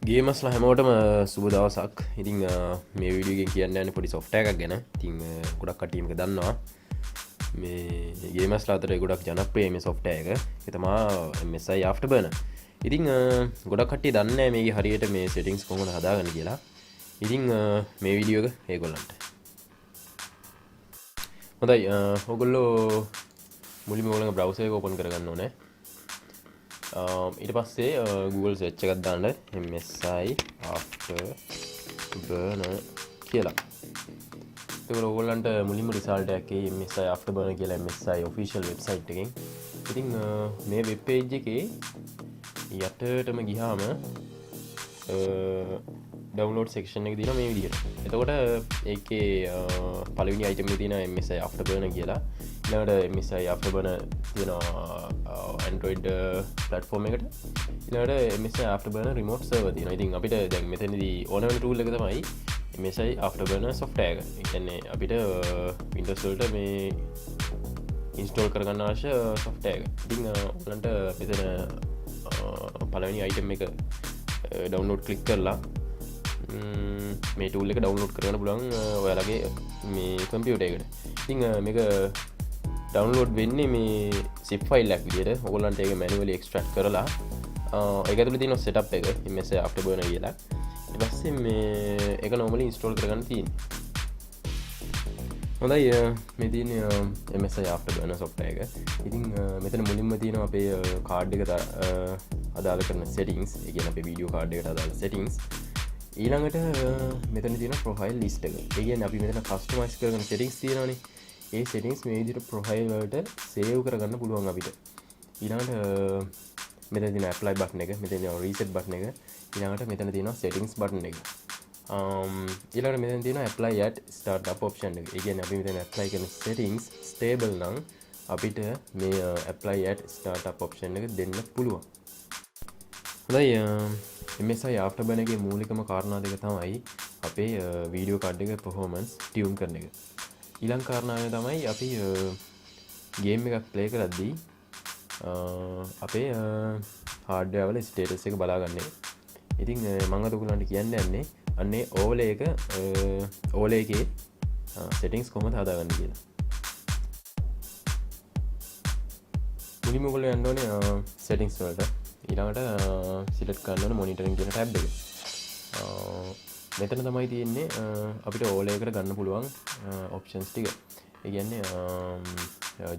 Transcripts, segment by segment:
ගේමස්ලා හැමෝටම සුබ දවසක්. ඉතින් මේ වීඩියෝගෙන් කියන්න යන්නේ පොඩි සොෆ්ට්වෙයාර් එකක් ගැන. ඉතින් ගොඩක් කට්ටිය මේක දන්නවා. මේ ගේමස්ලා අතර ගොඩක් ජනප්‍රිය මේ සොෆ්ට්වෙයාර් එක. ඒක තමයි MSI Afterburner. ඉතින් ගොඩක් කට්ටිය දන්නේ නැහැ මේකේ හරියට මේ settings කොහොමද හදාගන්නේ කියලා. ඉතින් මේ වීඩියෝ එක ඒගොල්ලන්ට. හොඳයි ඔයගොල්ලෝ මුලින්ම ඔයගොල්ලන්ගේ browser එක open කරගන්න ඕනේ. ඊට පස්සේ Google search එකක් දාන්න MSI Afterburner කියලා. එතකොට ඔයගොල්ලන්ට මුලින්ම result එකක් එයි MSI Afterburner කියලා MSI official website එකෙන්. ඉතින් මේ web page එකේ යටටම ගියාම download section එක තියෙනවා මේ විදිහට. එතකොට ඒකේ පළවෙනි item එකේ තියෙනවා MSI Afterburner කියලා. ඊළඟට MSI Afterburner තියෙනවා Android platform එකට. ඊළඟට MSI Afterburner remote server තියෙනවා. ඉතින් අපිට දැන් මෙතනදී ඕන වෙන tool එක තමයි MSI Afterburner software එක. ඒ කියන්නේ අපිට Windows වලට මේ install කරගන්න අවශ්‍ය software එක. ඉතින් ඔයගලන්ට මෙතන පළවෙනි item එක download click කරලා මේ tool එක download කරගන්න පුළුවන් ඔයාලගේ මේ computer එකට. ඉතින් මේක download වෙන්නේ මේ zip file එකක් විදිහට. ඔයගොල්ලන්ට ඒක manually extract කරලා ඒක ඇතුලේ තියෙන setup එක MSI Afterburner කියලා. ඊට පස්සේ මේ ඒක normally install කරගන්න තියෙන්නේ. හොඳයි මේ තියෙන්නේ MSI Afterburner software එක. ඉතින් මෙතන මුලින්ම තියෙනවා අපේ card එක අදාළ කරන settings. ඒ කියන්නේ අපේ video card එකට අදාළ settings. ඊළඟට මෙතන තියෙන profile list එක. ඒ කියන්නේ අපි මෙතන customize කරගෙන settings තියෙනවානේ. ඒ settings මේ විදිහට profile වලට save කරගන්න පුළුවන් අපිට. ඊළඟට මෙතන තියෙන apply button එක, මෙතන තියෙන reset button එක, ඊළඟට මෙතන තියෙන settings button එක. ඊළඟට මෙතන තියෙන apply at startup option එක. ඒ කියන්නේ අපි මෙතන apply කරන settings stable නම් අපිට මේ apply at startup option එක දෙන්න පුළුවන්. හොඳයි MSI Afterburner එකේ මූලිකම කාරණා දෙක තමයි අපේ වීඩියෝ කාඩ් එකේ performance tune කරන එක. ඊළඟ කාරණාව තමයි අපි ගේම් එකක් ප්ලේ කරද්දී අපේ හાર્ඩ්වෙයාර් වල ස්ටේටස් එක බලාගන්නේ. ඉතින් මම අද ඔයගලන්ට කියන්න යන්නේ අන්නේ ඕවලේ එක ඕවලේ එකේ settings කොහොමද හදාගන්නේ කියලා. මුලින්ම ඔයගොල්ලෝ යන්න ඕනේ settings වලට. ඊළඟට select කරන්න ඕනේ monitoring කියන tab එක. මෙතන තමයි තියෙන්නේ අපිට ඕවලේ එකට ගන්න පුළුවන් options ටික. ඒ කියන්නේ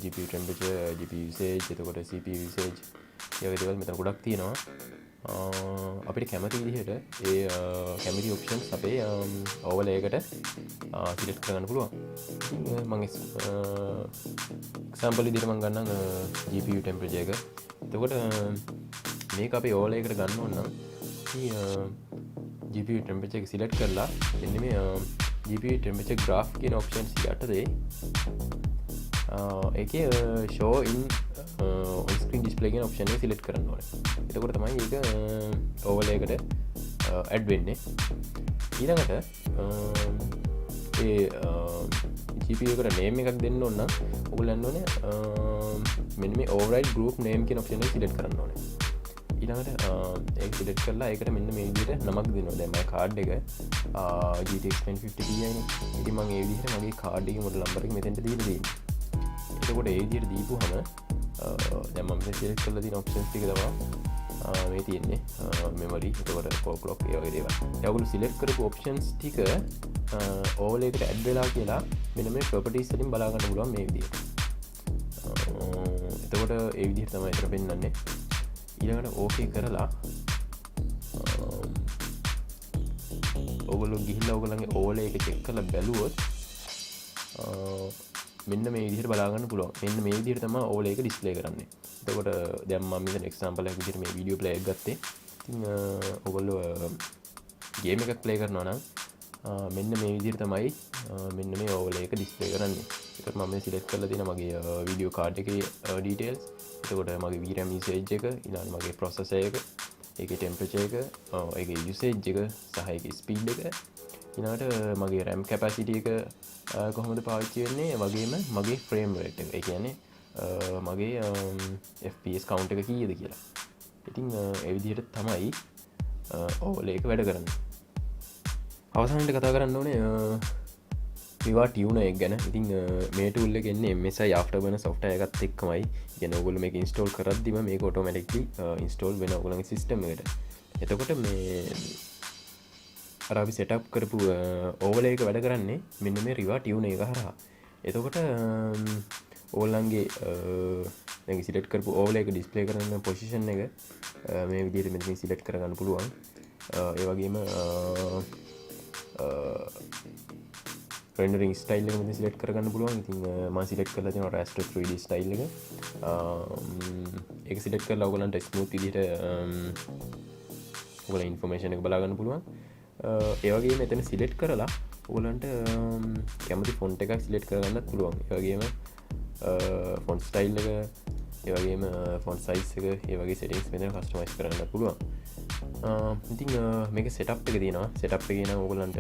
GPU temperature, GPU usage, එතකොට CPU usage ඒ වගේ දේවල් මෙතන ගොඩක් තියෙනවා. අපිට කැමති විදිහට ඒ කැමති options අපේ ඕවලේ එකට select කරගන්න පුළුවන්. මම example විදිහට මම ගන්නම් GPU temperature එක. එතකොට මේක අපි ඕවලේ එකට ගන්න ඕන නම් GPU temperature එක select කරලා එන්න මේ GPU temperature graph කියන options යටතේ ඒකේ show in on screen display කියන option එක select කරන්න ඕනේ. එතකොට තමයි ඒක overlay එකට add වෙන්නේ. ඊළඟට ඒ GPU එකට name එකක් දෙන්න ඕන නම් ඔයගොල්ලෝ යන්න ඕනේ මෙන්න මේ override group name කියන option එක select කරන්න ඕනේ. ඊළඟට ඒක select කරලා ඒකට මෙන්න මේ විදිහට නමක් දෙනවා. දැන් මගේ කාඩ් එක GTX 1050 Ti නේ. ඉතින් මම මේ විදිහට මගේ කාඩ් එකේ මොඩල් නම්බර් එක මෙතෙන්ට දීලා තියෙනවා. එතකොට ඒ විදිහට දීපුවම දැන් මම මේ select කරලා තියෙන options ටික තමයි මේ තියෙන්නේ. memory, එතකොට core clock ඒ වගේ දේවල්. ඒගොල්ලෝ select කරපු options ටික overlay එකට add වෙලා කියලා මෙන්න මේ properties වලින් බලා ගන්න පුළුවන් මේ විදිහට. එතකොට ඒ විදිහට තමයි ඒතර පෙන්නන්නේ. ඊළඟට ඕකේ කරලා ඔයගොල්ලෝ ගිහිල්ලා ඔයගොල්ලන්ගේ ඕවලේ එක චෙක් කරලා බැලුවොත් මෙන්න මේ විදිහට බලා ගන්න පුළුවන්. මෙන්න මේ විදිහට තමයි ඕවලේ එක ඩිස්ප්ලේ කරන්නේ. එතකොට දැන් මම මෙතන එක්සැම්පල් එකක් විදිහට මේ වීඩියෝ ප්ලේ එකක් ගත්තේ. ඉතින් ඔයගොල්ලෝ ගේම් එකක් ප්ලේ කරනවා නම් මෙන්න මේ විදිහට තමයි මෙන්න මේ ඕවලේ එක ඩිස්ප්ලේ කරන්නේ. ඒකට මම සිලෙක්ට් කරලා තියෙනවා මගේ වීඩියෝ කාඩ් එකේ details. එතකොට මගේ VRAM usage එක, ඊළඟ මගේ processor එක, ඒකේ temperature එක, ඒකේ usage එක සහ ඒකේ speed එක, ඊළඟට මගේ RAM capacity එක කොහොමද පාවිච්චි වෙන්නේ, වගේම මගේ frame rate එක. ඒ කියන්නේ මගේ FPS count එක කීයද කියලා. ඉතින් ඒ විදිහට තමයි ඕලේක වැඩ කරන්න. අවසානට කතා කරන්න ඕනේ ඒවා ටියවන එක් ගැන ඉතින් මේ ටුල්ල ගෙන්නේ මෙසයි Afterburner සොෆ්ටය එකත් එක්කමයි ගැන ඔගුල මේ ඉන්ස්ටෝල් කරදදිම මේ ඔටෝමටික්ලි ඉන්ස්ටෝල් වෙන ඔගුලන් සිිටම එකට එතකොට මේ අරාි සෙටප් කරපු ඕවලේක වැඩ කරන්නේ මෙන්න මේ රිවා ටියවන එක හරහා එතකොට ඕල්ලන්ගේ සිලට් කරපු ඕලේක ඩිස්පලේ කරන්න පොසිෂන් එක මේ විදියට මෙතින් සිලට් කරගන්න පුළුවන් ඒවගේම රෙන්ඩරින් ස්ටයිල් එක මෙතන සිලෙක්ට් කරගන්න පුළුවන්. ඉතින් මම සිලෙක්ට් කරලා තියෙනවා raster 3D ස්ටයිල් එක. ඒක සිලෙක්ට් කරලා ඔයගලන්ට ස්මූත් විදිහට ඔයගලන් ඉන්ෆර්මේෂන් එක බලා ගන්න පුළුවන්. ඒ වගේම මෙතන සිලෙක්ට් කරලා ඔයගලන්ට කැමති ෆොන්ට් එකක් සිලෙක්ට් කරගන්නත් පුළුවන්. ඒ වගේම ෆොන්ට් ස්ටයිල් එක, ඒ වගේම ෆොන්ට් සයිස් එක, ඒ වගේ සෙටින්ග්ස් මෙතන කස්ටමයිස් කරගන්නත් පුළුවන්. ඉතින් මේක සෙටප් එක තියෙනවා. සෙටප් එකේ නම් ඔයගලන්ට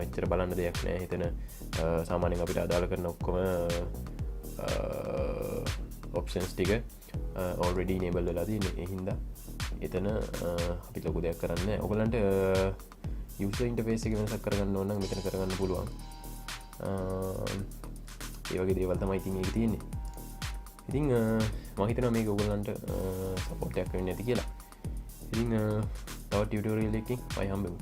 එච්චර බලන්න දෙයක් නෑ. හිතන සාමාන්‍යයෙන් අපිට අදාළ කරන ඔක්කොම ඔප්ෂන්ස් ටික already enable වෙලා තියෙන. ඒ හින්දා එතන අපි ලොකු දෙයක් කරන්න නෑ. ඔයගලන්ට user interface එක වෙනසක් කරගන්න ඕන නම් මෙතන කරගන්න පුළුවන්. ඒ වගේ දේවල් තමයි ඉතින් ඒක තියෙන්නේ. ඉතින් මම හිතනවා මේක ඔයගලන්ට සපෝට් එකක් වෙන්න ඇති කියලා. ඉතින් තව ටියුටෝරියල් එකකින් ආයි හම්බෙමු.